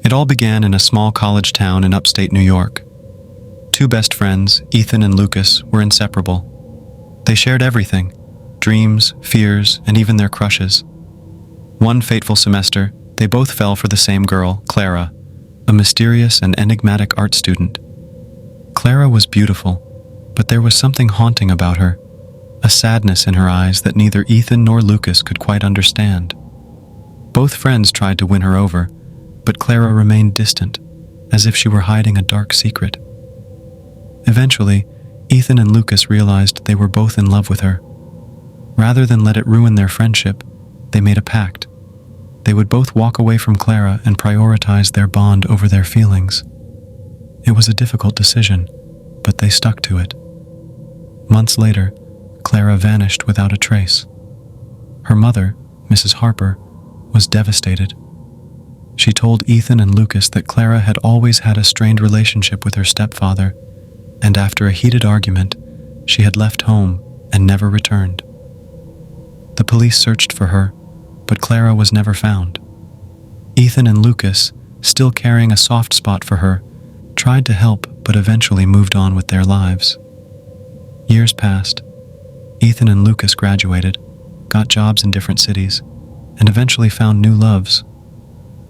It all began in a small college town in upstate New York. Two best friends, Ethan and Lucas, were inseparable. They shared everything: dreams, fears, and even their crushes. One fateful semester, they both fell for the same girl, Clara, a mysterious and enigmatic art student. Clara was beautiful, but there was something haunting about her, a sadness in her eyes that neither Ethan nor Lucas could quite understand. Both friends tried to win her over, but Clara remained distant, as if she were hiding a dark secret. Eventually, Ethan and Lucas realized they were both in love with her. Rather than let it ruin their friendship, they made a pact. They would both walk away from Clara and prioritize their bond over their feelings. It was a difficult decision, but they stuck to it. Months later, Clara vanished without a trace. Her mother, Mrs. Harper, was devastated. She told Ethan and Lucas that Clara had always had a strained relationship with her stepfather, and after a heated argument, she had left home and never returned. The police searched for her, but Clara was never found. Ethan and Lucas, still carrying a soft spot for her, tried to help but eventually moved on with their lives. Years passed. Ethan and Lucas graduated, got jobs in different cities, and eventually found new loves.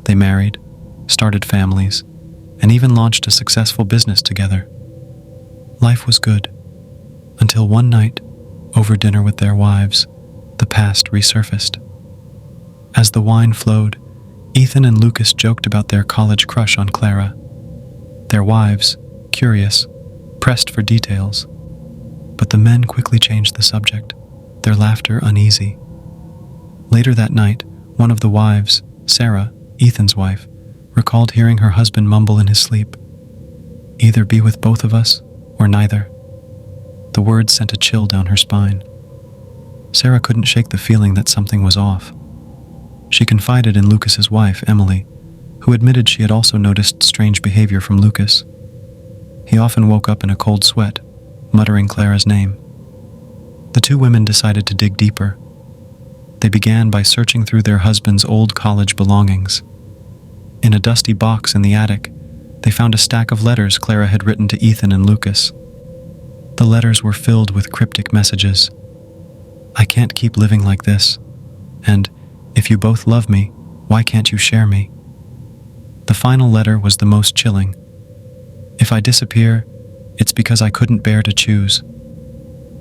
They married, started families, and even launched a successful business together. Life was good, until one night, over dinner with their wives, the past resurfaced. As the wine flowed, Ethan and Lucas joked about their college crush on Clara. Their wives, curious, pressed for details, but the men quickly changed the subject, their laughter uneasy. Later that night, one of the wives, Sarah, Ethan's wife, recalled hearing her husband mumble in his sleep, "Either be with both of us, or neither." The words sent a chill down her spine. Sarah couldn't shake the feeling that something was off. She confided in Lucas's wife, Emily, who admitted she had also noticed strange behavior from Lucas. He often woke up in a cold sweat, muttering Clara's name. The two women decided to dig deeper. They began by searching through their husband's old college belongings. In a dusty box in the attic, they found a stack of letters Clara had written to Ethan and Lucas. The letters were filled with cryptic messages. "I can't keep living like this," and "If you both love me, why can't you share me?" The final letter was the most chilling. "If I disappear, it's because I couldn't bear to choose."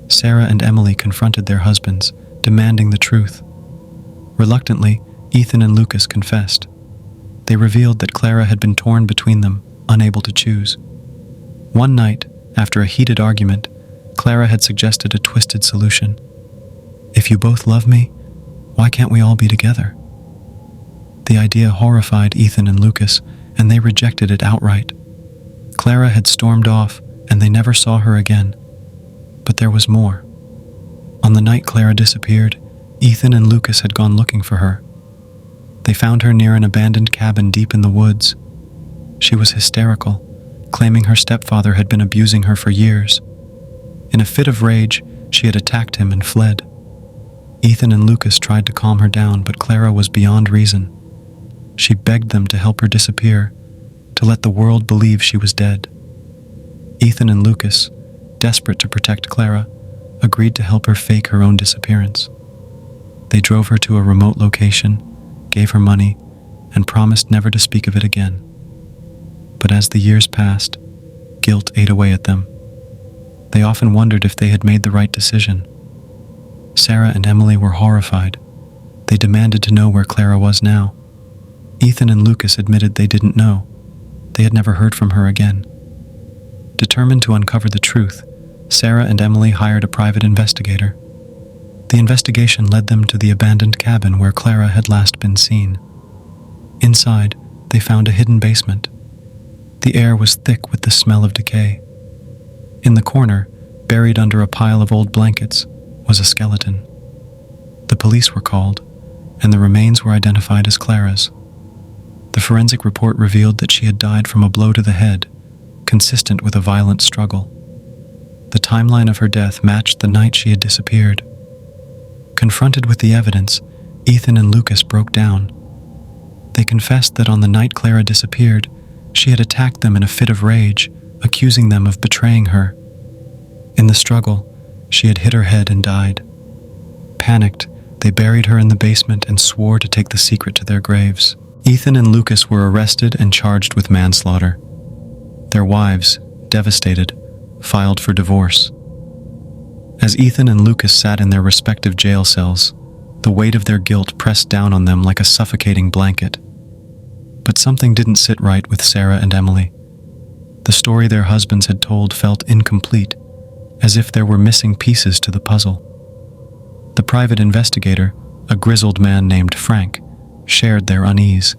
Sarah and Emily confronted their husbands, demanding the truth. Reluctantly, Ethan and Lucas confessed. They revealed that Clara had been torn between them, unable to choose. One night, after a heated argument, Clara had suggested a twisted solution. "If you both love me, why can't we all be together?" The idea horrified Ethan and Lucas, and they rejected it outright. Clara had stormed off, and they never saw her again. But there was more. On the night Clara disappeared, Ethan and Lucas had gone looking for her. They found her near an abandoned cabin deep in the woods. She was hysterical, claiming her stepfather had been abusing her for years. In a fit of rage, she had attacked him and fled. Ethan and Lucas tried to calm her down, but Clara was beyond reason. She begged them to help her disappear, to let the world believe she was dead. Ethan and Lucas, desperate to protect Clara, agreed to help her fake her own disappearance. They drove her to a remote location, gave her money, and promised never to speak of it again. But as the years passed, guilt ate away at them. They often wondered if they had made the right decision. Sarah and Emily were horrified. They demanded to know where Clara was now. Ethan and Lucas admitted they didn't know. They had never heard from her again. Determined to uncover the truth, Sarah and Emily hired a private investigator. The investigation led them to the abandoned cabin where Clara had last been seen. Inside, they found a hidden basement. The air was thick with the smell of decay. In the corner, buried under a pile of old blankets, was a skeleton. The police were called, and the remains were identified as Clara's. The forensic report revealed that she had died from a blow to the head, consistent with a violent struggle. The timeline of her death matched the night she had disappeared. Confronted with the evidence, Ethan and Lucas broke down. They confessed that on the night Clara disappeared, she had attacked them in a fit of rage, accusing them of betraying her. In the struggle, she had hit her head and died. Panicked, they buried her in the basement and swore to take the secret to their graves. Ethan and Lucas were arrested and charged with manslaughter. Their wives, devastated, filed for divorce. As Ethan and Lucas sat in their respective jail cells, the weight of their guilt pressed down on them like a suffocating blanket. But something didn't sit right with Sarah and Emily. The story their husbands had told felt incomplete, as if there were missing pieces to the puzzle. The private investigator, a grizzled man named Frank, shared their unease.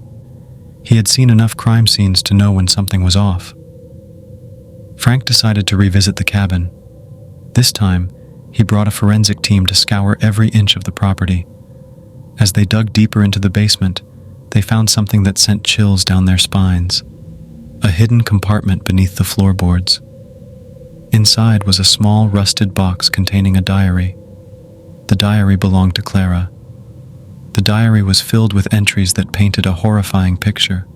He had seen enough crime scenes to know when something was off. Frank decided to revisit the cabin. This time, he brought a forensic team to scour every inch of the property. As they dug deeper into the basement, they found something that sent chills down their spines. A hidden compartment beneath the floorboards. Inside was a small rusted box containing a diary. The diary belonged to Clara. The diary was filled with entries that painted a horrifying picture.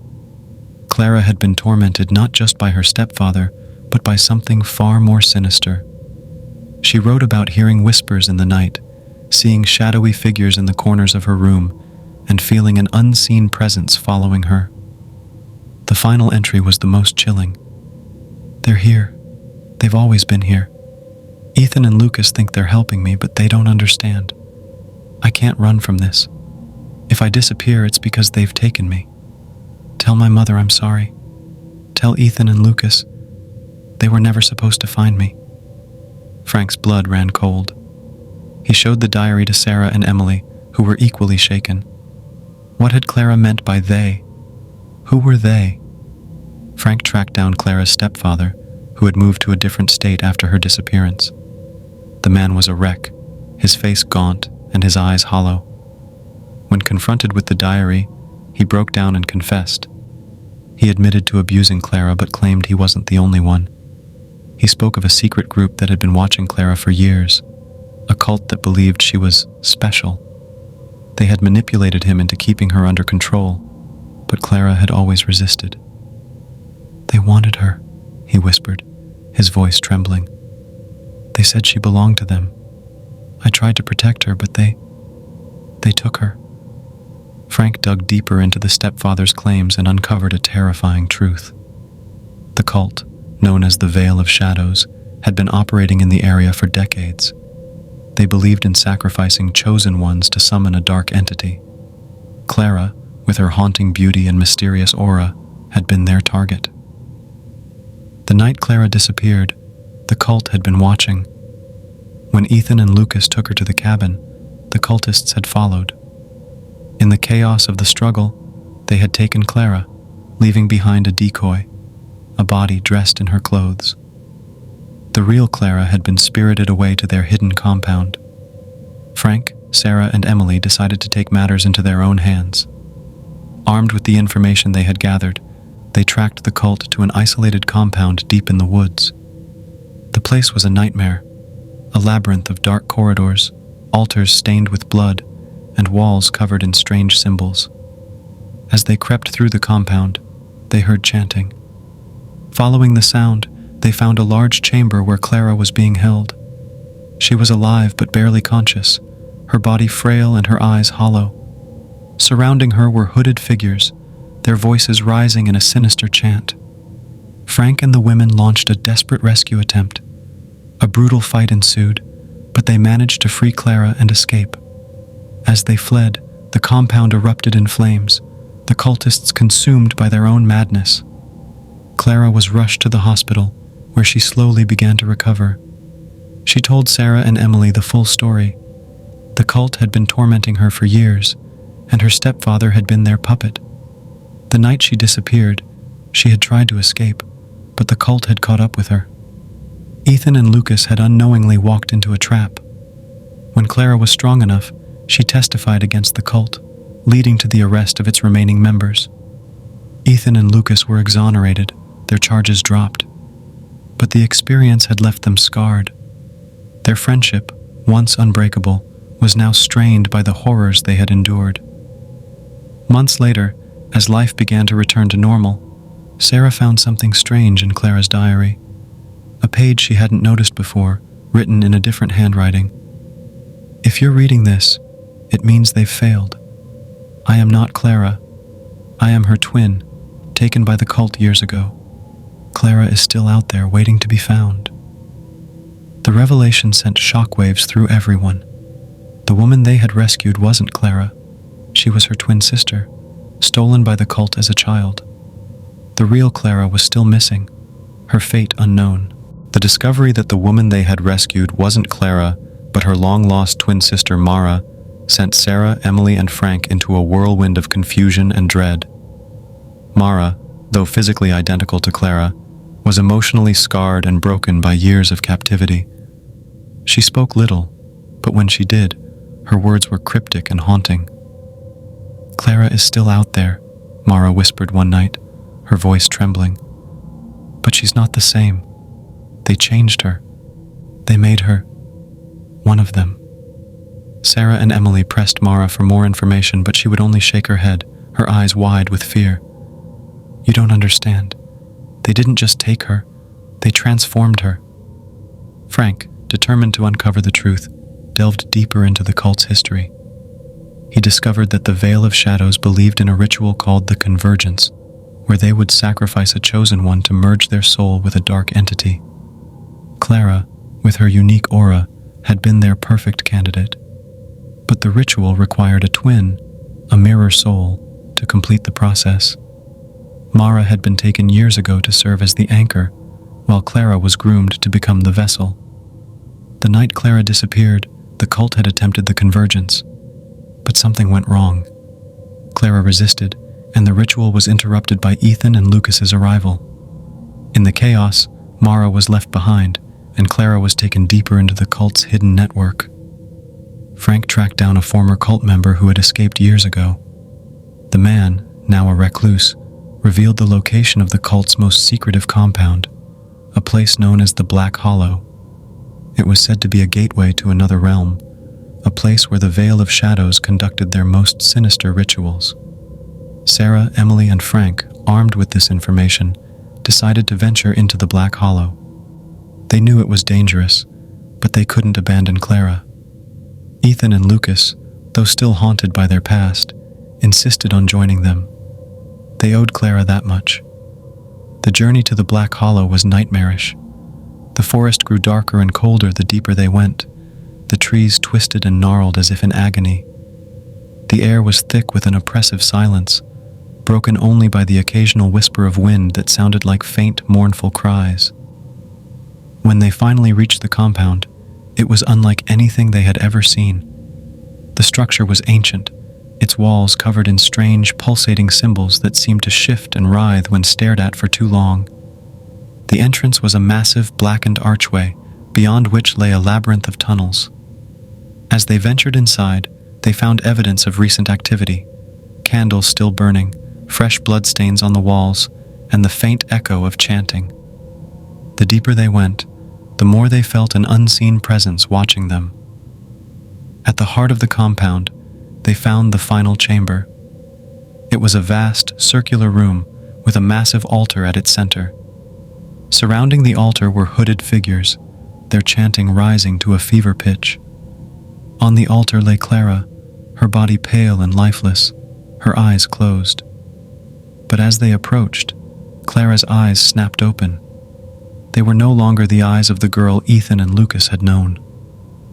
Clara had been tormented not just by her stepfather, but by something far more sinister. She wrote about hearing whispers in the night, seeing shadowy figures in the corners of her room, and feeling an unseen presence following her. The final entry was the most chilling. "They're here. They've always been here. Ethan and Lucas think they're helping me, but they don't understand. I can't run from this. If I disappear, it's because they've taken me. Tell my mother I'm sorry. Tell Ethan and Lucas they were never supposed to find me." Frank's blood ran cold. He showed the diary to Sarah and Emily, who were equally shaken. What had Clara meant by they? Who were they? Frank tracked down Clara's stepfather, who had moved to a different state after her disappearance. The man was a wreck, his face gaunt and his eyes hollow. When confronted with the diary, he broke down and confessed. He admitted to abusing Clara but claimed he wasn't the only one. He spoke of a secret group that had been watching Clara for years, a cult that believed she was special. They had manipulated him into keeping her under control, but Clara had always resisted. "They wanted her," he whispered, his voice trembling. "They said she belonged to them. I tried to protect her, but they took her." Frank dug deeper into the stepfather's claims and uncovered a terrifying truth. The cult, known as the Veil of Shadows, had been operating in the area for decades. They believed in sacrificing chosen ones to summon a dark entity. Clara, with her haunting beauty and mysterious aura, had been their target. The night Clara disappeared, the cult had been watching. When Ethan and Lucas took her to the cabin, the cultists had followed. In the chaos of the struggle, they had taken Clara, leaving behind a decoy, a body dressed in her clothes. The real Clara had been spirited away to their hidden compound. Frank, Sarah, and Emily decided to take matters into their own hands. Armed with the information they had gathered, they tracked the cult to an isolated compound deep in the woods. The place was a nightmare, a labyrinth of dark corridors, altars stained with blood, and walls covered in strange symbols. As they crept through the compound, they heard chanting. Following the sound, they found a large chamber where Clara was being held. She was alive but barely conscious, her body frail and her eyes hollow. Surrounding her were hooded figures, their voices rising in a sinister chant. Frank and the women launched a desperate rescue attempt. A brutal fight ensued, but they managed to free Clara and escape. As they fled, the compound erupted in flames, the cultists consumed by their own madness. Clara was rushed to the hospital, where she slowly began to recover. She told Sarah and Emily the full story. The cult had been tormenting her for years, and her stepfather had been their puppet. The night she disappeared, she had tried to escape, but the cult had caught up with her. Ethan and Lucas had unknowingly walked into a trap. When Clara was strong enough, she testified against the cult, leading to the arrest of its remaining members. Ethan and Lucas were exonerated, their charges dropped. But the experience had left them scarred. Their friendship, once unbreakable, was now strained by the horrors they had endured. Months later, As life began to return to normal, Sarah found something strange in Clara's diary. A page she hadn't noticed before, written in a different handwriting. "If you're reading this, it means they've failed. I am not Clara. I am her twin, taken by the cult years ago. Clara is still out there waiting to be found." The revelation sent shockwaves through everyone. The woman they had rescued wasn't Clara. She was her twin sister, stolen by the cult as a child. The real Clara was still missing, her fate unknown. The discovery that the woman they had rescued wasn't Clara, but her long-lost twin sister Mara, sent Sarah, Emily, and Frank into a whirlwind of confusion and dread. Mara, though physically identical to Clara, was emotionally scarred and broken by years of captivity. She spoke little, but when she did, her words were cryptic and haunting. "Clara is still out there," Mara whispered one night, her voice trembling. "But she's not the same. They changed her. They made her one of them." Sarah and Emily pressed Mara for more information, but she would only shake her head, her eyes wide with fear. "You don't understand. They didn't just take her, they transformed her." Frank, determined to uncover the truth, delved deeper into the cult's history. He discovered that the Veil of Shadows believed in a ritual called the Convergence, where they would sacrifice a chosen one to merge their soul with a dark entity. Clara, with her unique aura, had been their perfect candidate. But the ritual required a twin, a mirror soul, to complete the process. Mara had been taken years ago to serve as the anchor, while Clara was groomed to become the vessel. The night Clara disappeared, the cult had attempted the convergence. But something went wrong. Clara resisted, and the ritual was interrupted by Ethan and Lucas's arrival. In the chaos, Mara was left behind, and Clara was taken deeper into the cult's hidden network. Frank tracked down a former cult member who had escaped years ago. The man, now a recluse, revealed the location of the cult's most secretive compound, a place known as the Black Hollow. It was said to be a gateway to another realm, a place where the Veil of Shadows conducted their most sinister rituals. Sarah, Emily, and Frank, armed with this information, decided to venture into the Black Hollow. They knew it was dangerous, but they couldn't abandon Clara. Ethan and Lucas, though still haunted by their past, insisted on joining them. They owed Clara that much. The journey to the Black Hollow was nightmarish. The forest grew darker and colder the deeper they went. The trees twisted and gnarled as if in agony. The air was thick with an oppressive silence, broken only by the occasional whisper of wind that sounded like faint, mournful cries. When they finally reached the compound, it was unlike anything they had ever seen. The structure was ancient, its walls covered in strange, pulsating symbols that seemed to shift and writhe when stared at for too long. The entrance was a massive, blackened archway, beyond which lay a labyrinth of tunnels. As they ventured inside, they found evidence of recent activity, candles still burning, fresh bloodstains on the walls, and the faint echo of chanting. The deeper they went, the more they felt an unseen presence watching them. At the heart of the compound, they found the final chamber. It was a vast, circular room with a massive altar at its center. Surrounding the altar were hooded figures, their chanting rising to a fever pitch. On the altar lay Clara, her body pale and lifeless, her eyes closed. But as they approached, Clara's eyes snapped open. They were no longer the eyes of the girl Ethan and Lucas had known.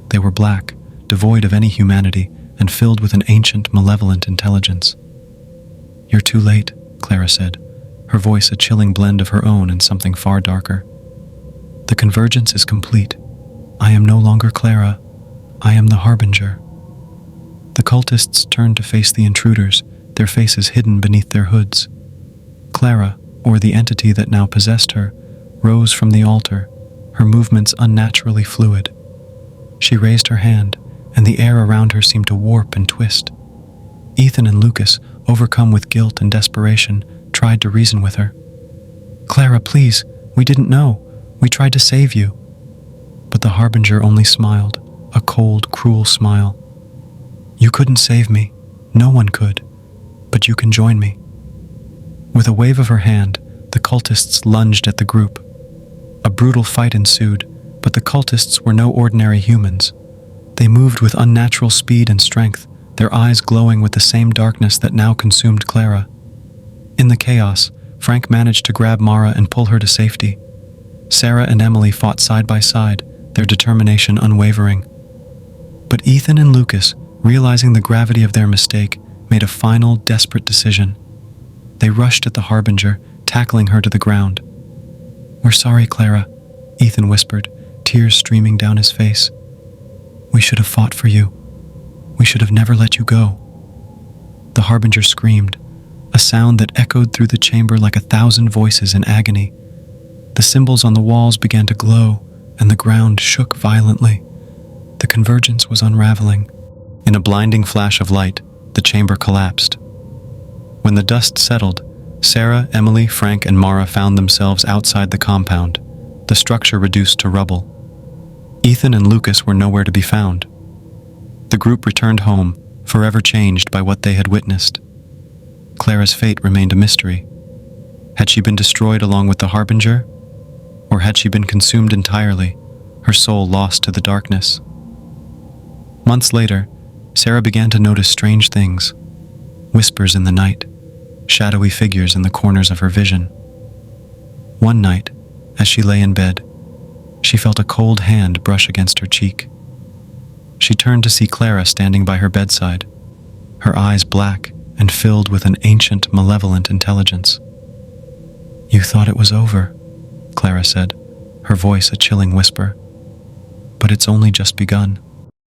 They were black, devoid of any humanity, and filled with an ancient, malevolent intelligence. "You're too late," Clara said, her voice a chilling blend of her own and something far darker. "The convergence is complete. I am no longer Clara. I am the Harbinger." The cultists turned to face the intruders, their faces hidden beneath their hoods. Clara, or the entity that now possessed her, rose from the altar, her movements unnaturally fluid. She raised her hand, and the air around her seemed to warp and twist. Ethan and Lucas, overcome with guilt and desperation, tried to reason with her. "Clara, please, we didn't know. We tried to save you." But the Harbinger only smiled, a cold, cruel smile. "You couldn't save me. No one could. But you can join me. With a wave of her hand, the cultists lunged at the group. A brutal fight ensued, but the cultists were no ordinary humans. They moved with unnatural speed and strength, their eyes glowing with the same darkness that now consumed Clara. In the chaos, Frank managed to grab Mara and pull her to safety. Sarah and Emily fought side by side, their determination unwavering. But Ethan and Lucas, realizing the gravity of their mistake, made a final, desperate decision. They rushed at the Harbinger, tackling her to the ground. "We're sorry, Clara," Ethan whispered, tears streaming down his face. "We should have fought for you. We should have never let you go." The Harbinger screamed, a sound that echoed through the chamber like 1,000 voices in agony. The symbols on the walls began to glow, and the ground shook violently. The convergence was unraveling. In a blinding flash of light, the chamber collapsed. When the dust settled, Sarah, Emily, Frank, and Mara found themselves outside the compound, the structure reduced to rubble. Ethan and Lucas were nowhere to be found. The group returned home, forever changed by what they had witnessed. Clara's fate remained a mystery. Had she been destroyed along with the Harbinger? Or had she been consumed entirely, her soul lost to the darkness? Months later, Sarah began to notice strange things. Whispers in the night, shadowy figures in the corners of her vision. One night, as she lay in bed, she felt a cold hand brush against her cheek. She turned to see Clara standing by her bedside, her eyes black and filled with an ancient, malevolent intelligence. "You thought it was over," Clara said, her voice a chilling whisper. "But it's only just begun."